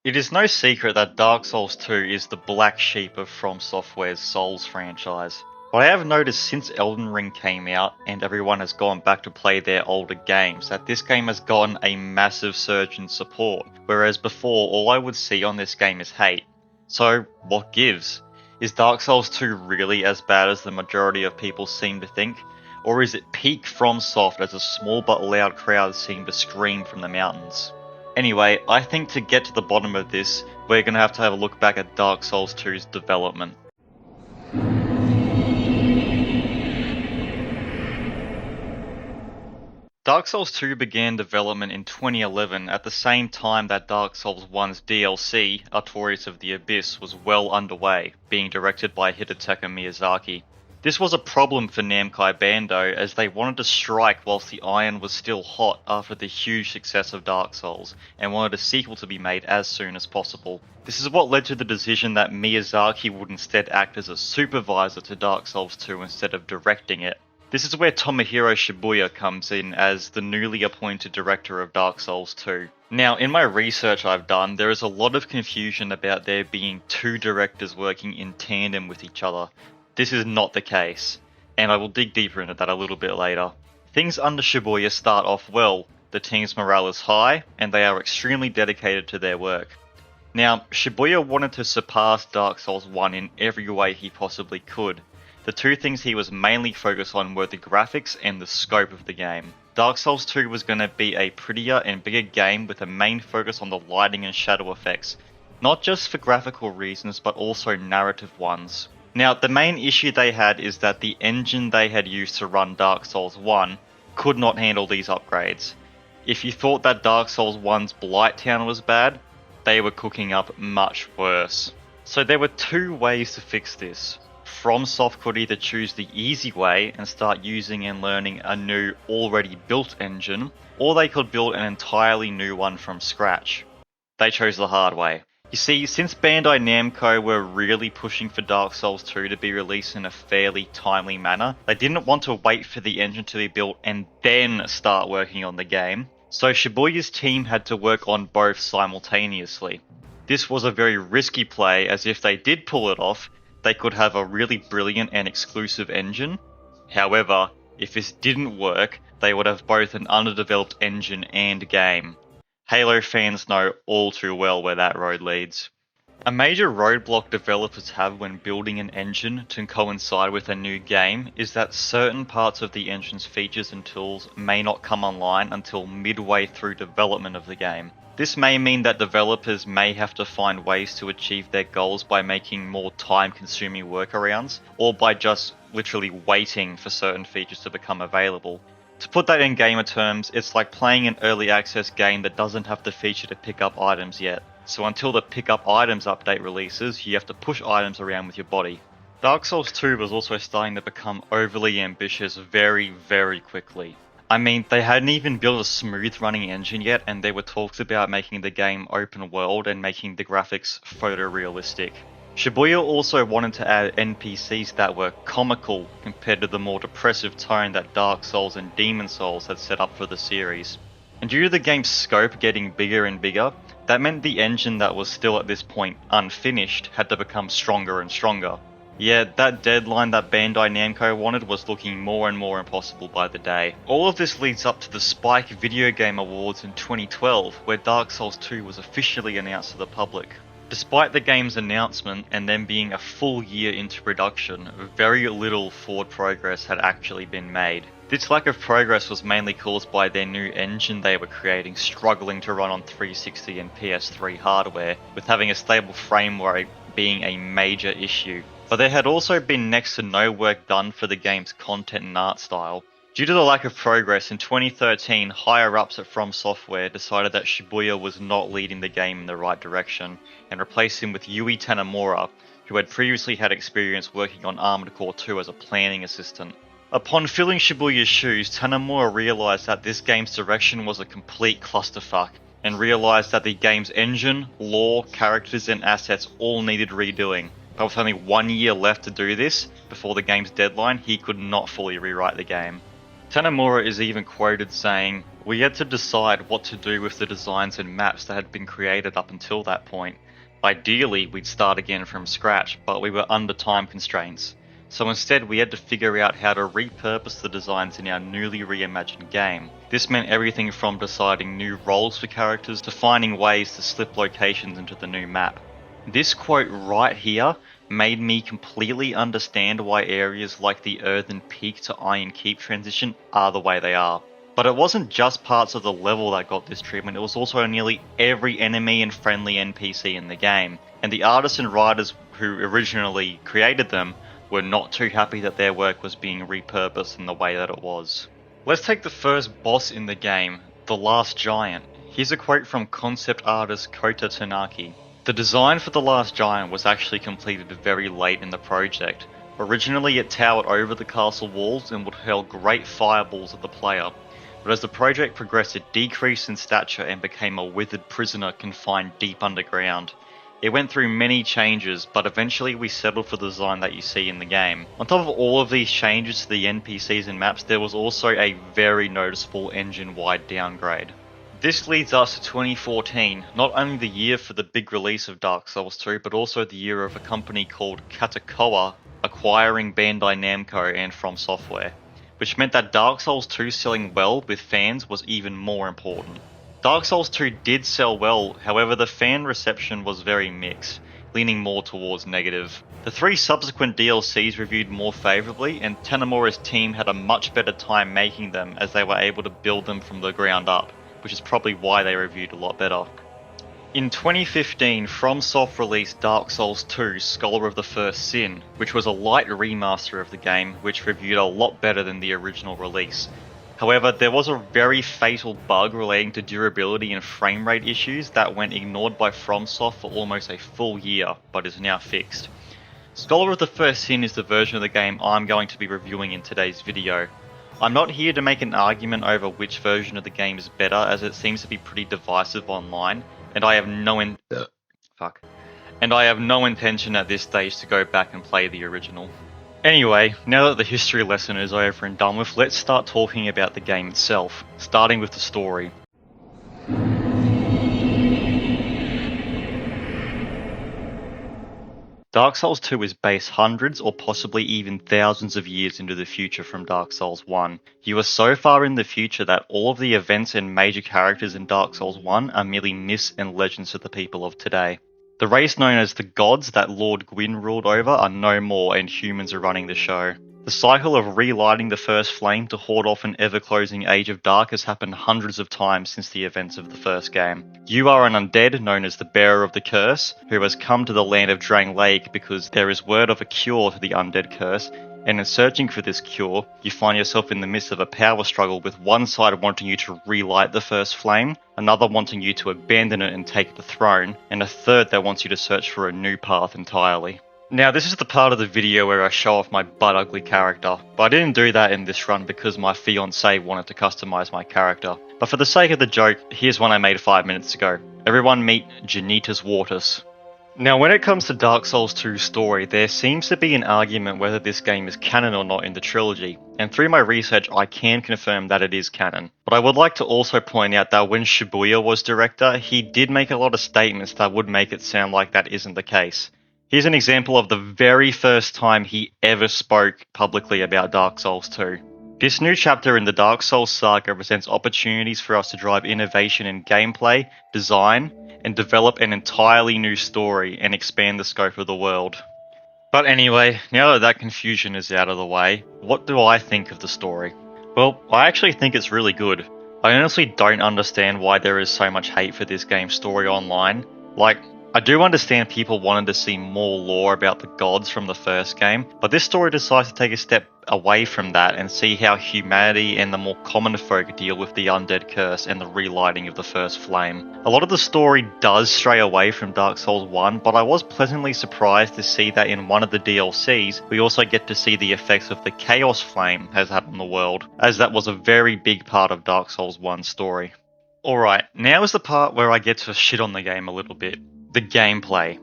It is no secret that Dark Souls 2 is the black sheep of From Software's Souls franchise. But I have noticed since Elden Ring came out and everyone has gone back to play their older games that this game has gotten a massive surge in support, whereas before all I would see on this game is hate. So, what gives? Is Dark Souls 2 really as bad as the majority of people seem to think? Or is it peak FromSoft as a small but loud crowd seem to scream from the mountains? Anyway, I think to get to the bottom of this, we're going to have a look back at Dark Souls 2's development. Dark Souls 2 began development in 2011 at the same time that Dark Souls 1's DLC, Artorias of the Abyss, was well underway, being directed by Hidetaka Miyazaki. This was a problem for Namco Bandai as they wanted to strike whilst the iron was still hot after the huge success of Dark Souls, and wanted a sequel to be made as soon as possible. This is what led to the decision that Miyazaki would instead act as a supervisor to Dark Souls 2 instead of directing it. This is where Tomohiro Shibuya comes in as the newly appointed director of Dark Souls 2. Now, in my research I've done, there is a lot of confusion about there being two directors working in tandem with each other. This is not the case, and I will dig deeper into that a little bit later. Things under Shibuya start off well, the team's morale is high, and they are extremely dedicated to their work. Now, Shibuya wanted to surpass Dark Souls 1 in every way he possibly could. The two things he was mainly focused on were the graphics and the scope of the game. Dark Souls 2 was going to be a prettier and bigger game with a main focus on the lighting and shadow effects, not just for graphical reasons but also narrative ones. Now, the main issue they had is that the engine they had used to run Dark Souls 1 could not handle these upgrades. If you thought that Dark Souls 1's Blighttown was bad, they were cooking up much worse. So there were two ways to fix this. FromSoft could either choose the easy way and start using and learning a new, already built engine, or they could build an entirely new one from scratch. They chose the hard way. You see, since Bandai Namco were really pushing for Dark Souls 2 to be released in a fairly timely manner, they didn't want to wait for the engine to be built and then start working on the game, so Shibuya's team had to work on both simultaneously. This was a very risky play, as if they did pull it off, they could have a really brilliant and exclusive engine. However, if this didn't work, they would have both an underdeveloped engine and game. Halo fans know all too well where that road leads. A major roadblock developers have when building an engine to coincide with a new game is that certain parts of the engine's features and tools may not come online until midway through development of the game. This may mean that developers may have to find ways to achieve their goals by making more time-consuming workarounds, or by just literally waiting for certain features to become available. To put that in gamer terms, it's like playing an early access game that doesn't have the feature to pick up items yet. So until the pick up items update releases, you have to push items around with your body. Dark Souls 2 was also starting to become overly ambitious very, very quickly. I mean, they hadn't even built a smooth running engine yet, and there were talks about making the game open world and making the graphics photorealistic. Shibuya also wanted to add NPCs that were comical compared to the more depressive tone that Dark Souls and Demon Souls had set up for the series. And due to the game's scope getting bigger and bigger, that meant the engine that was still at this point unfinished had to become stronger and stronger. Yeah, that deadline that Bandai Namco wanted was looking more and more impossible by the day. All of this leads up to the Spike Video Game Awards in 2012, where Dark Souls 2 was officially announced to the public. Despite the game's announcement and then being a full year into production, very little forward progress had actually been made. This lack of progress was mainly caused by their new engine they were creating struggling to run on 360 and PS3 hardware, with having a stable frame rate being a major issue. But there had also been next to no work done for the game's content and art style. Due to the lack of progress, in 2013, higher-ups at From Software decided that Shibuya was not leading the game in the right direction, and replaced him with Yui Tanimura, who had previously had experience working on Armored Core 2 as a planning assistant. Upon filling Shibuya's shoes, Tanimura realised that this game's direction was a complete clusterfuck, and realised that the game's engine, lore, characters and assets all needed redoing. But with only 1 year left to do this, before the game's deadline, he could not fully rewrite the game. Tanamura is even quoted saying, "We had to decide what to do with the designs and maps that had been created up until that point. Ideally, we'd start again from scratch, but we were under time constraints. So instead, we had to figure out how to repurpose the designs in our newly reimagined game. This meant everything from deciding new roles for characters to finding ways to slip locations into the new map." This quote right here made me completely understand why areas like the Earthen Peak to Iron Keep transition are the way they are. But it wasn't just parts of the level that got this treatment, it was also nearly every enemy and friendly NPC in the game. And the artists and writers who originally created them were not too happy that their work was being repurposed in the way that it was. Let's take the first boss in the game, the Last Giant. Here's a quote from concept artist Kota Tanaki. "The design for the Last Giant was actually completed very late in the project. Originally it towered over the castle walls and would hurl great fireballs at the player. But as the project progressed, it decreased in stature and became a withered prisoner confined deep underground. It went through many changes, but eventually we settled for the design that you see in the game. On top of all of these changes to the NPCs and maps, there was also a very noticeable engine-wide downgrade." This leads us to 2014, not only the year for the big release of Dark Souls 2, but also the year of a company called Katakoa acquiring Bandai Namco and From Software, which meant that Dark Souls 2 selling well with fans was even more important. Dark Souls 2 did sell well, however the fan reception was very mixed, leaning more towards negative. The 3 subsequent DLCs reviewed more favourably, and Tanamura's team had a much better time making them as they were able to build them from the ground up, which is probably why they reviewed a lot better. In 2015, FromSoft released Dark Souls 2 Scholar of the First Sin, which was a light remaster of the game, which reviewed a lot better than the original release. However, there was a very fatal bug relating to durability and frame rate issues that went ignored by FromSoft for almost a full year, but is now fixed. Scholar of the First Sin is the version of the game I'm going to be reviewing in today's video. I'm not here to make an argument over which version of the game is better, as it seems to be pretty divisive online, and I have no intention at this stage to go back and play the original. Anyway, now that the history lesson is over and done with, let's start talking about the game itself, starting with the story. Dark Souls 2 is based hundreds or possibly even thousands of years into the future from Dark Souls 1. You are so far in the future that all of the events and major characters in Dark Souls 1 are merely myths and legends to the people of today. The race known as the Gods that Lord Gwyn ruled over are no more, and humans are running the show. The cycle of relighting the first flame to hoard off an ever-closing Age of Dark has happened hundreds of times since the events of the first game. You are an undead known as the Bearer of the Curse, who has come to the land of Drang Lake because there is word of a cure to the undead curse, and in searching for this cure, you find yourself in the midst of a power struggle with one side wanting you to relight the first flame, another wanting you to abandon it and take the throne, and a third that wants you to search for a new path entirely. Now, this is the part of the video where I show off my butt ugly character, but I didn't do that in this run because my fiancée wanted to customize my character. But for the sake of the joke, here's one I made 5 minutes ago. Everyone meet Janitas Waters. Now, when it comes to Dark Souls 2's story, there seems to be an argument whether this game is canon or not in the trilogy, and through my research I can confirm that it is canon. But I would like to also point out that when Shibuya was director, he did make a lot of statements that would make it sound like that isn't the case. Here's an example of the very first time he ever spoke publicly about Dark Souls 2. This new chapter in the Dark Souls saga presents opportunities for us to drive innovation in gameplay, design, and develop an entirely new story and expand the scope of the world. But anyway, now that that confusion is out of the way, what do I think of the story? Well, I actually think it's really good. I honestly don't understand why there is so much hate for this game's story online. Like, I do understand people wanted to see more lore about the gods from the first game, but this story decides to take a step away from that and see how humanity and the more common folk deal with the undead curse and the relighting of the first flame. A lot of the story does stray away from Dark Souls 1, but I was pleasantly surprised to see that in one of the DLCs, we also get to see the effects of the Chaos Flame has had on the world, as that was a very big part of Dark Souls 1's story. Alright, now is the part where I get to shit on the game a little bit. The gameplay.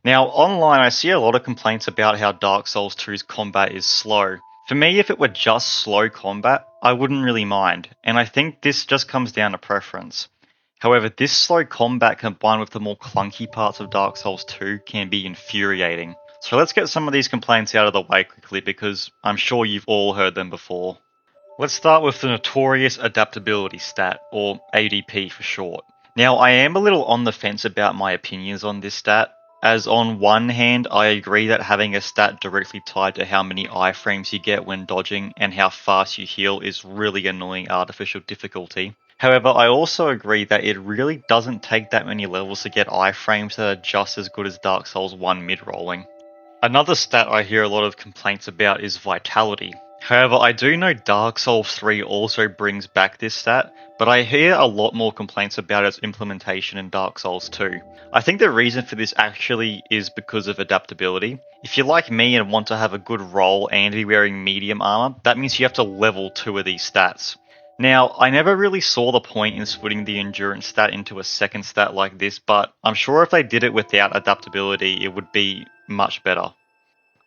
Now, online I see a lot of complaints about how Dark Souls 2's combat is slow. For me, if it were just slow combat, I wouldn't really mind, and I think this just comes down to preference. However, this slow combat combined with the more clunky parts of Dark Souls 2 can be infuriating. So let's get some of these complaints out of the way quickly because I'm sure you've all heard them before. Let's start with the notorious adaptability stat, or ADP for short. Now, I am a little on the fence about my opinions on this stat, as on one hand, I agree that having a stat directly tied to how many iframes you get when dodging and how fast you heal is really annoying artificial difficulty. However, I also agree that it really doesn't take that many levels to get iframes that are just as good as Dark Souls 1 mid-rolling. Another stat I hear a lot of complaints about is vitality. However, I do know Dark Souls 3 also brings back this stat, but I hear a lot more complaints about its implementation in Dark Souls 2. I think the reason for this actually is because of adaptability. If you're like me and want to have a good roll and be wearing medium armor, that means you have to level 2 of these stats. Now, I never really saw the point in splitting the endurance stat into a second stat like this, but I'm sure if they did it without adaptability, it would be much better.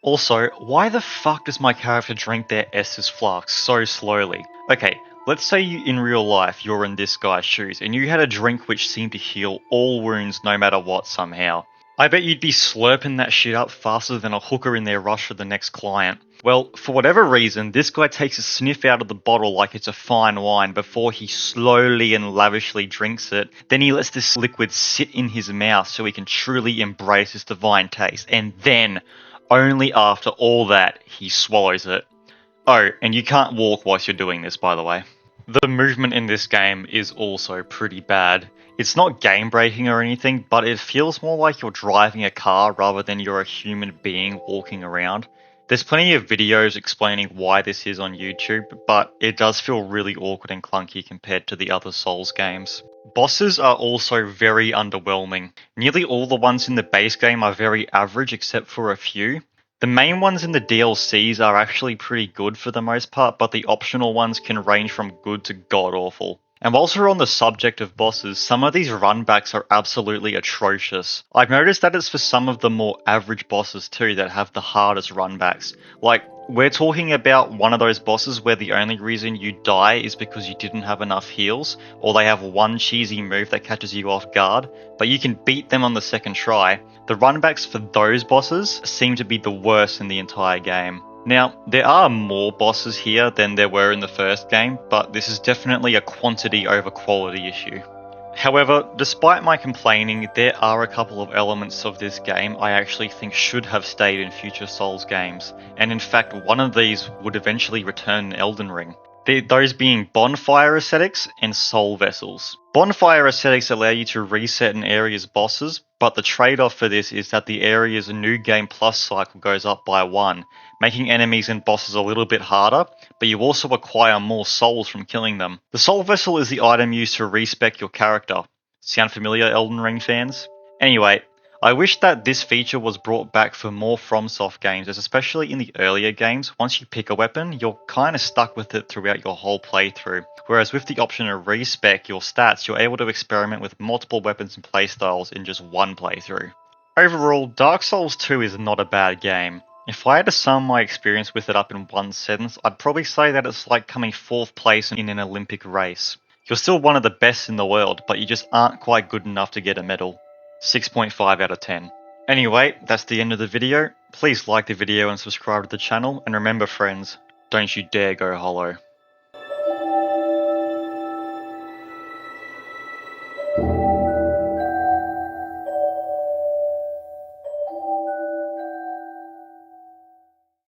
Also, why the fuck does my character drink their Estus flask so slowly? Okay, let's say in real life you're in this guy's shoes and you had a drink which seemed to heal all wounds no matter what somehow. I bet you'd be slurping that shit up faster than a hooker in their rush for the next client. Well, for whatever reason, this guy takes a sniff out of the bottle like it's a fine wine before he slowly and lavishly drinks it. Then he lets this liquid sit in his mouth so he can truly embrace its divine taste. And then, only after all that, he swallows it. Oh, and you can't walk whilst you're doing this, by the way. The movement in this game is also pretty bad. It's not game breaking or anything, but it feels more like you're driving a car rather than you're a human being walking around. There's plenty of videos explaining why this is on YouTube, but it does feel really awkward and clunky compared to the other Souls games. Bosses are also very underwhelming. Nearly all the ones in the base game are very average except for a few. The main ones in the DLCs are actually pretty good for the most part, but the optional ones can range from good to god awful. And whilst we're on the subject of bosses, some of these runbacks are absolutely atrocious. I've noticed that it's for some of the more average bosses too that have the hardest runbacks. Like, we're talking about one of those bosses where the only reason you die is because you didn't have enough heals, or they have one cheesy move that catches you off guard, but you can beat them on the second try. The runbacks for those bosses seem to be the worst in the entire game. Now, there are more bosses here than there were in the first game, but this is definitely a quantity over quality issue. However, despite my complaining, there are a couple of elements of this game I actually think should have stayed in future Souls games, and in fact one of these would eventually return in Elden Ring. Those being bonfire ascetics and soul vessels. Bonfire ascetics allow you to reset an area's bosses, but the trade-off for this is that the area's new game plus cycle goes up by 1, making enemies and bosses a little bit harder, but you also acquire more souls from killing them. The soul vessel is the item used to respec your character. Sound familiar, Elden Ring fans? Anyway, I wish that this feature was brought back for more FromSoft games, as especially in the earlier games, once you pick a weapon, you're kinda stuck with it throughout your whole playthrough, whereas with the option to respec your stats, you're able to experiment with multiple weapons and playstyles in just one playthrough. Overall, Dark Souls 2 is not a bad game. If I had to sum my experience with it up in one sentence, I'd probably say that it's like coming 4th place in an Olympic race. You're still one of the best in the world, but you just aren't quite good enough to get a medal. 6.5 out of 10. Anyway, that's the end of the video. Please like the video and subscribe to the channel, and remember friends, don't you dare go hollow.